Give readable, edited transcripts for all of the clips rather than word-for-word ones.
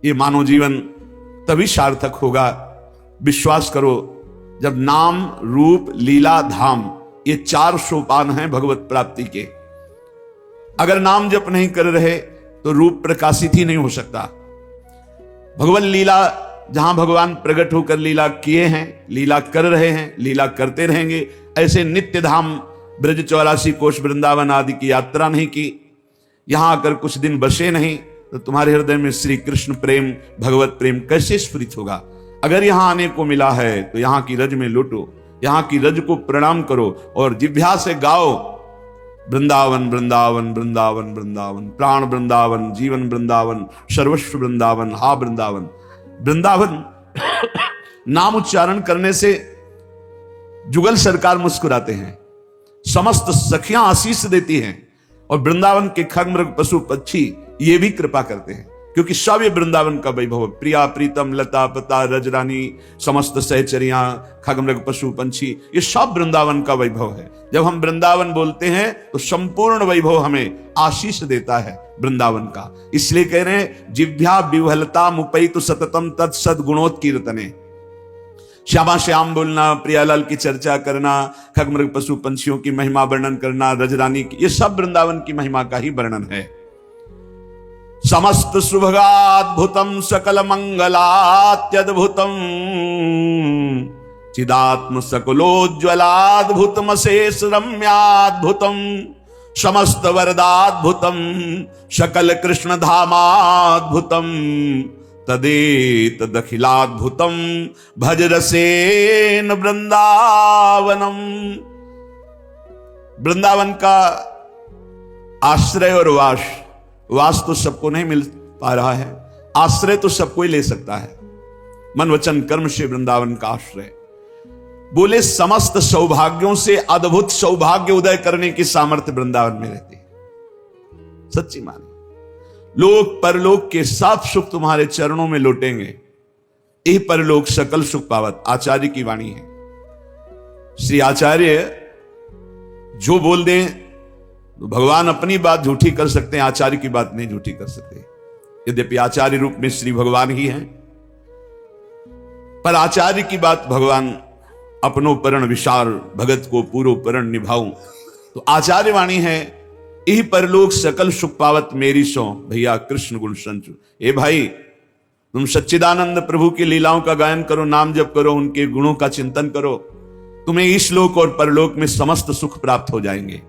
ये मानव जीवन तभी सार्थक होगा, विश्वास करो, जब नाम रूप लीला धाम ये 4 सोपान हैं भगवत प्राप्ति के। अगर नाम जप नहीं कर रहे तो रूप प्रकाशित ही नहीं हो सकता। भगवत लीला जहां भगवान प्रकट होकर लीला किए हैं, लीला कर रहे हैं, लीला करते रहेंगे, ऐसे नित्य धाम ब्रज 84 कोष वृंदावन आदि की यात्रा नहीं की, यहां आकर कुछ दिन बसे नहीं, तो तुम्हारे हृदय में श्री कृष्ण प्रेम, भगवत प्रेम कैसे स्फुरित होगा। अगर यहां आने को मिला है तो यहां की रज में लुटो, यहां की रज को प्रणाम करो और जिह्वा से गाओ, वृंदावन वृंदावन वृंदावन वृंदावन, प्राण वृंदावन, जीवन वृंदावन, सर्वस्व वृंदावन, हा वृंदावन। वृंदावन नाम उच्चारण करने से जुगल सरकार मुस्कुराते हैं, समस्त सखियां आशीष देती हैं, और वृंदावन के खगमृग पशु पक्षी ये भी कृपा करते हैं, क्योंकि सब ये वृंदावन का वैभव। प्रिया प्रीतम लता पता रजरानी, समस्त सहचरियां, खगमृग पशु पंछी, ये सब वृंदावन का वैभव है। जब हम वृंदावन बोलते हैं तो संपूर्ण वैभव हमें आशीष देता है वृंदावन का। इसलिए कह रहे हैं जिह्वा विह्वलता मुपैतु सततम तत्सद गुणोत्कीर्तने। श्यामा श्याम बोलना, प्रियालाल की चर्चा करना, खगमृग पशु पंछियों की महिमा वर्णन करना, रजरानी की, ये सब वृंदावन की महिमा का ही वर्णन है। समस्त शुभगाद्भुतम सकल मंगलात्यद्भुतम चिदात्म सकलोज्ज्वलाद्भुतम शेष रम्याद्भुतम समस्त वरदाद्भुतम सकल कृष्ण धामाद्भुतम तदेतदखिलाद्भुतम भज रसेन वृंदावनम। वृंदावन का आश्रय और वास तो सबको नहीं मिल पा रहा है, आश्रय तो सबको ही ले सकता है। मन वचन कर्म से वृंदावन का आश्रय। बोले समस्त सौभाग्यों से अद्भुत सौभाग्य उदय करने की सामर्थ्य वृंदावन में रहती है। सच्ची माने, लोक परलोक के सब सुख तुम्हारे चरणों में लौटेंगे। यही परलोक सकल सुख पावत, आचार्य की वाणी है। श्री आचार्य जो बोल दें, भगवान अपनी बात झूठी कर सकते हैं, आचार्य की बात नहीं झूठी कर सकते। यद्यपि आचार्य रूप में श्री भगवान ही हैं, पर आचार्य की बात भगवान अपनो परण विशाल भगत को पूरो परण निभाऊं, तो आचार्य वाणी है। यही परलोक सकल सुख पावत मेरी सो भैया कृष्ण गुण संचु। ए भाई, तुम सच्चिदानंद प्रभु की लीलाओं का गायन करो, नाम जप करो, उनके गुणों का चिंतन करो, तुम्हें इस लोक और परलोक में समस्त सुख प्राप्त हो जाएंगे।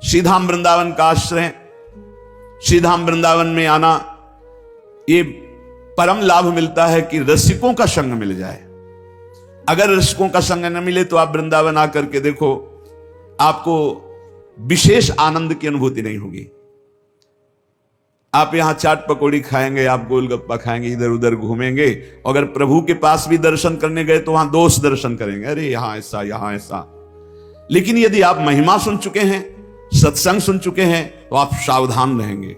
श्रीधाम वृंदावन का आश्रय, श्रीधाम वृंदावन में आना, ये परम लाभ मिलता है कि रसिकों का संग मिल जाए। अगर रसिकों का संग न मिले तो आप वृंदावन आकर के देखो, आपको विशेष आनंद की अनुभूति नहीं होगी। आप यहां चाट पकौड़ी खाएंगे, आप गोलगप्पा खाएंगे, इधर उधर घूमेंगे, अगर प्रभु के पास भी दर्शन करने गए तो वहां दोष दर्शन करेंगे, अरे यहां ऐसा यहां ऐसा। लेकिन यदि आप महिमा सुन चुके हैं, सत्संग सुन चुके हैं, तो आप सावधान रहेंगे,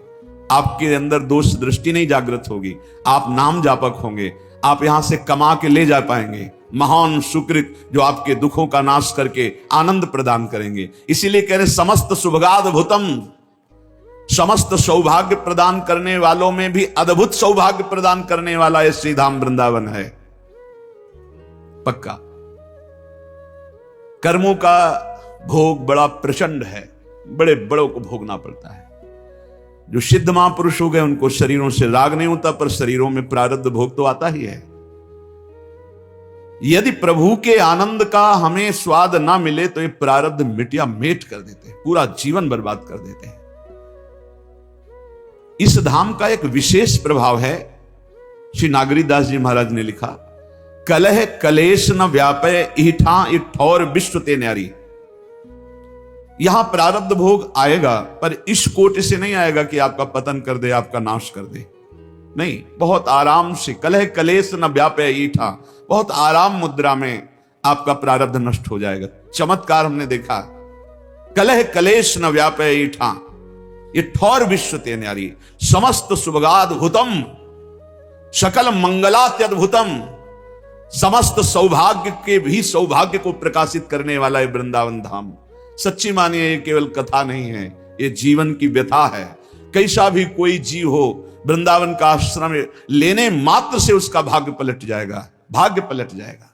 आपके अंदर दोष दृष्टि नहीं जागृत होगी, आप नाम जापक होंगे, आप यहां से कमा के ले जा पाएंगे महान सुकृत जो आपके दुखों का नाश करके आनंद प्रदान करेंगे। इसीलिए कह रहे समस्त शुभगाद्भुतम, समस्त सौभाग्य प्रदान करने वालों में भी अद्भुत सौभाग्य प्रदान करने वाला ये श्रीधाम वृंदावन है। पक्का कर्मों का भोग बड़ा प्रचंड है, बड़े बड़ों को भोगना पड़ता है। जो सिद्ध महापुरुष हो गए उनको शरीरों से राग नहीं होता, पर शरीरों में प्रारब्ध भोग तो आता ही है। यदि प्रभु के आनंद का हमें स्वाद ना मिले तो ये प्रारब्ध मिटिया मेट कर देते हैं, पूरा जीवन बर्बाद कर देते हैं। इस धाम का एक विशेष प्रभाव है। श्री नागरीदास जी महाराज ने लिखा, कलह कलेश न व्यापय इठा इठौर विश्व ते न्यारी। यहां प्रारब्ध भोग आएगा, पर इस कोटि से नहीं आएगा कि आपका पतन कर दे, आपका नाश कर दे, नहीं, बहुत आराम से। कलह कलेश न व्यापय ईठा, बहुत आराम मुद्रा में आपका प्रारब्ध नष्ट हो जाएगा। चमत्कार हमने देखा, कलह कलेश न व्यापय ईठा, ये ठौर विश्व ते न्यारी, समस्त शुभगाद्भुतम सकल मंगलात्यद्भुतम, समस्त सौभाग्य के भी सौभाग्य को प्रकाशित करने वाला है वृंदावन धाम। सच्ची मानिए, ये केवल कथा नहीं है, ये जीवन की व्यथा है। कैसा भी कोई जीव हो, वृंदावन का आश्रम लेने मात्र से उसका भाग्य पलट जाएगा, भाग्य पलट जाएगा।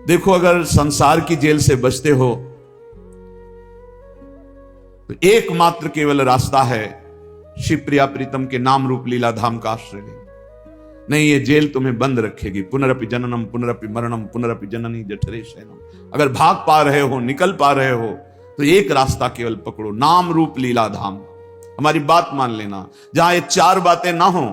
देखो, अगर संसार की जेल से बचते हो तो एकमात्र केवल रास्ता है शिवप्रिया प्रीतम के नाम रूप लीला धाम का आश्रय लेना। नहीं, ये जेल तुम्हें बंद रखेगी। पुनरपि जननम पुनरपि मरणम पुनरपि जननी जठरे शयनम। अगर भाग पा रहे हो, निकल पा रहे हो, तो एक रास्ता केवल पकड़ो, नाम रूप लीला धाम। हमारी बात मान लेना, जहां ये चार बातें ना हो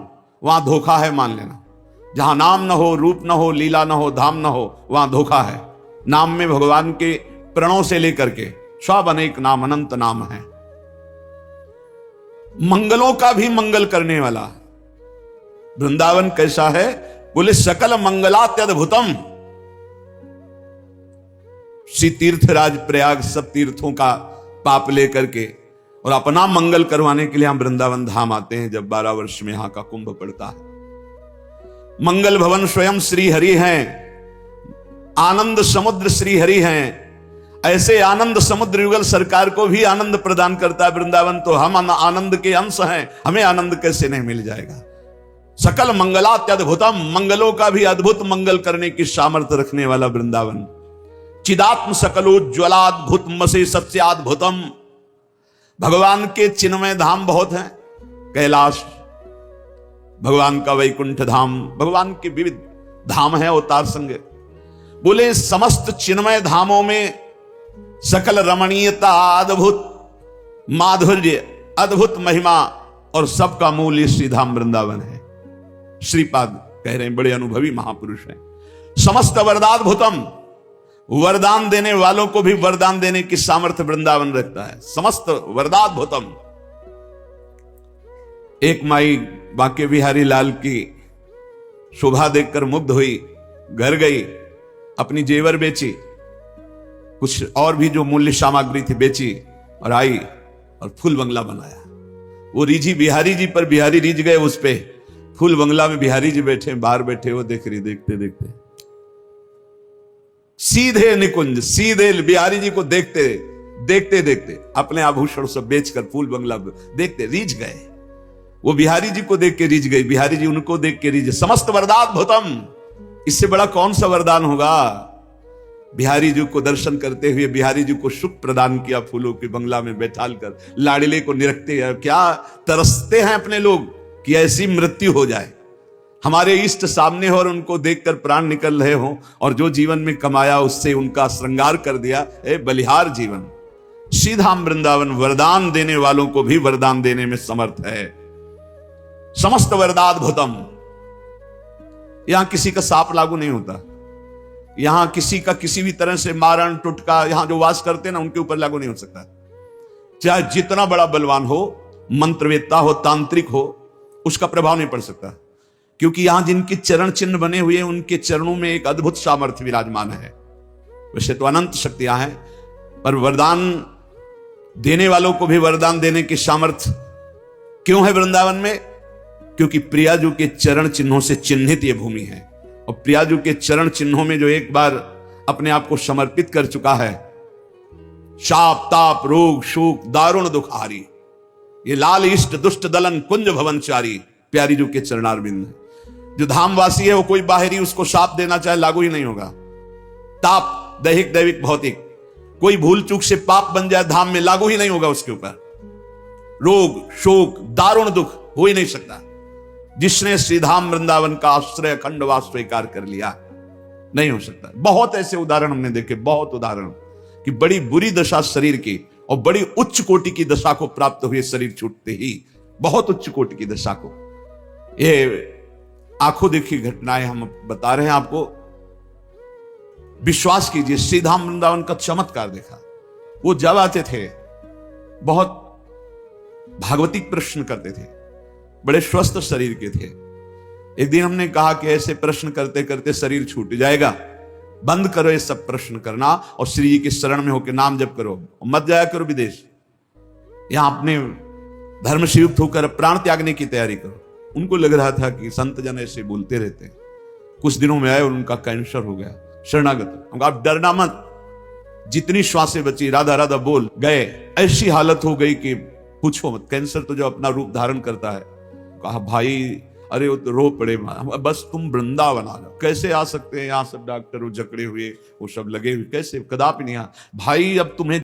वहां धोखा है, मान लेना। जहां नाम ना हो, रूप ना हो, लीला ना हो, धाम ना हो, वहां धोखा है। नाम में भगवान के प्रणों से लेकर के सब अनेक नाम, अनंत नाम है। मंगलों का भी मंगल करने वाला वृंदावन कैसा है? बोले सकल मंगलात्यद्भुतम। श्री तीर्थराज प्रयाग सब तीर्थों का पाप लेकर के और अपना मंगल करवाने के लिए हम वृंदावन धाम आते हैं जब 12 वर्ष में यहां का कुंभ पड़ता है। मंगल भवन स्वयं श्री हरि हैं, आनंद समुद्र श्री हरि हैं। ऐसे आनंद समुद्र युगल सरकार को भी आनंद प्रदान करता है वृंदावन, तो हम आनंद के अंश हैं, हमें आनंद कैसे नहीं मिल जाएगा? सकल मंगलात्यद्भुतम, मंगलों का भी अद्भुत मंगल करने की सामर्थ्य रखने वाला वृंदावन। चिदात्म सकलोज्ज्वलाद्भुत मसे सत्याद्भुतम। भगवान के चिन्मय धाम बहुत हैं। कैलाश भगवान का, वैकुंठ धाम भगवान के विविध धाम है, अवतार संग। बोले समस्त चिन्मय धामों में सकल रमणीयता, अद्भुत माधुर्य, अद्भुत महिमा और सबका मूल ये श्री धाम वृंदावन है। श्रीपाद कह रहे हैं, बड़े अनुभवी महापुरुष हैं। समस्त वरदाद्भुतम, वरदान देने वालों को भी वरदान देने की सामर्थ्य वृंदावन रखता है। समस्त वरदाद्भुतम। एक माई बांके बिहारी लाल की शोभा देखकर मुग्ध हुई, घर गई, अपनी जेवर बेची, कुछ और भी जो मूल्य सामग्री थी बेची और आई और फूल बंगला बनाया। वो रिझी बिहारी जी पर, बिहारी रिझ गए उस पे। फूल बंगला में बिहारी जी बैठे, बाहर बैठे, वो देख रही, देखते देखते सीधे निकुंज, सीधे बिहारी जी को देखते देखते देखते अपने आभूषण सब बेचकर फूल बंगला देखते रीझ गए। वो बिहारी जी को देख के रीझ गई, बिहारी जी उनको देख के रीझ। समस्त वरदाद्भुतम, इससे बड़ा कौन सा वरदान होगा? बिहारी जी को दर्शन करते हुए बिहारी जी को सुख प्रदान किया, फूलों के बंगला में बैठाल कर लाडले को निरखते हैं। क्या तरसते हैं अपने लोग कि ऐसी मृत्यु हो जाए, हमारे इष्ट सामने हो और उनको देखकर प्राण निकल रहे हो, और जो जीवन में कमाया उससे उनका श्रृंगार कर दिया। बलिहार जीवन। श्रीधाम वृंदावन वरदान देने वालों को भी वरदान देने में समर्थ है। समस्त वरदाद्भुतम। यहां किसी का साप लागू नहीं होता, यहां किसी का किसी भी तरह से मारण टुटका, यहां जो वास करते हैं ना, उनके ऊपर लागू नहीं हो सकता। चाहे जितना बड़ा बलवान हो, मंत्रवेत्ता हो, तांत्रिक हो, उसका प्रभाव नहीं पड़ सकता, क्योंकि यहां जिनके चरण चिन्ह बने हुए हैं उनके चरणों में एक अद्भुत सामर्थ्य विराजमान है। वैसे तो अनंत शक्तियां हैं, पर वरदान देने वालों को भी वरदान देने की सामर्थ्य क्यों है वृंदावन में? क्योंकि प्रियाजू के चरण चिन्हों से चिन्हित यह भूमि है, और प्रियाजू के चरण चिन्हों में जो एक बार अपने आप को समर्पित कर चुका है, शाप ताप रोग शोक दारुण दुखारी, ये लाल इष्ट दुष्ट दलन कुंज भवनचारी प्यारी जू के चरणारविंद है। जो धामवासी है वो कोई बाहरी उसको शाप देना चाहे लागू ही नहीं होगा। ताप दैहिक दैविक भौतिक, कोई भूल चूक से पाप बन जाए धाम में, लागू ही नहीं होगा उसके ऊपर। रोग शोक दारुण दुख हो ही नहीं सकता। जिसने श्रीधाम वृंदावन का आश्रय अखंडवास स्वीकार कर लिया, नहीं हो सकता। बहुत ऐसे उदाहरण हमने देखे, बहुत उदाहरण कि बड़ी बुरी दशा शरीर की और बड़ी उच्च कोटि की दशा को प्राप्त हुए शरीर छूटते ही, बहुत उच्च कोटि की दशा को। ये आंखों देखी घटनाएं हम बता रहे हैं आपको, विश्वास कीजिए। श्रीधाम वृंदावन का चमत्कार देखा। वो जब आते थे बहुत भागवतिक प्रश्न करते थे, बड़े स्वस्थ शरीर के थे। एक दिन हमने कहा कि ऐसे प्रश्न करते करते शरीर छूट जाएगा, बंद करो ये सब प्रश्न करना और श्री जी के शरण में होकर नाम जप करो, मत जाया करो विदेश। यहां अपने धर्म से युक्त होकर प्राण त्यागने की तैयारी करो। उनको लग रहा था कि संत जन ऐसे बोलते रहते हैं। कुछ दिनों में आए और उनका कैंसर हो गया, शरणागत। उनका आप डरना मत, जितनी श्वासें बची राधा राधा बोल गए। ऐसी हालत हो गई कि पूछो मत। कैंसर तो जो अपना रूप धारण करता है, कहा भाई अरे वो तो रो पड़े, बस तुम वृंदावन आ जाओ। कैसे आ सकते हैं, यहाँ सब डॉक्टर वो जकड़े हुए, वो सब लगे हुए, कैसे, कदापि नहीं आ भाई, अब तुम्हें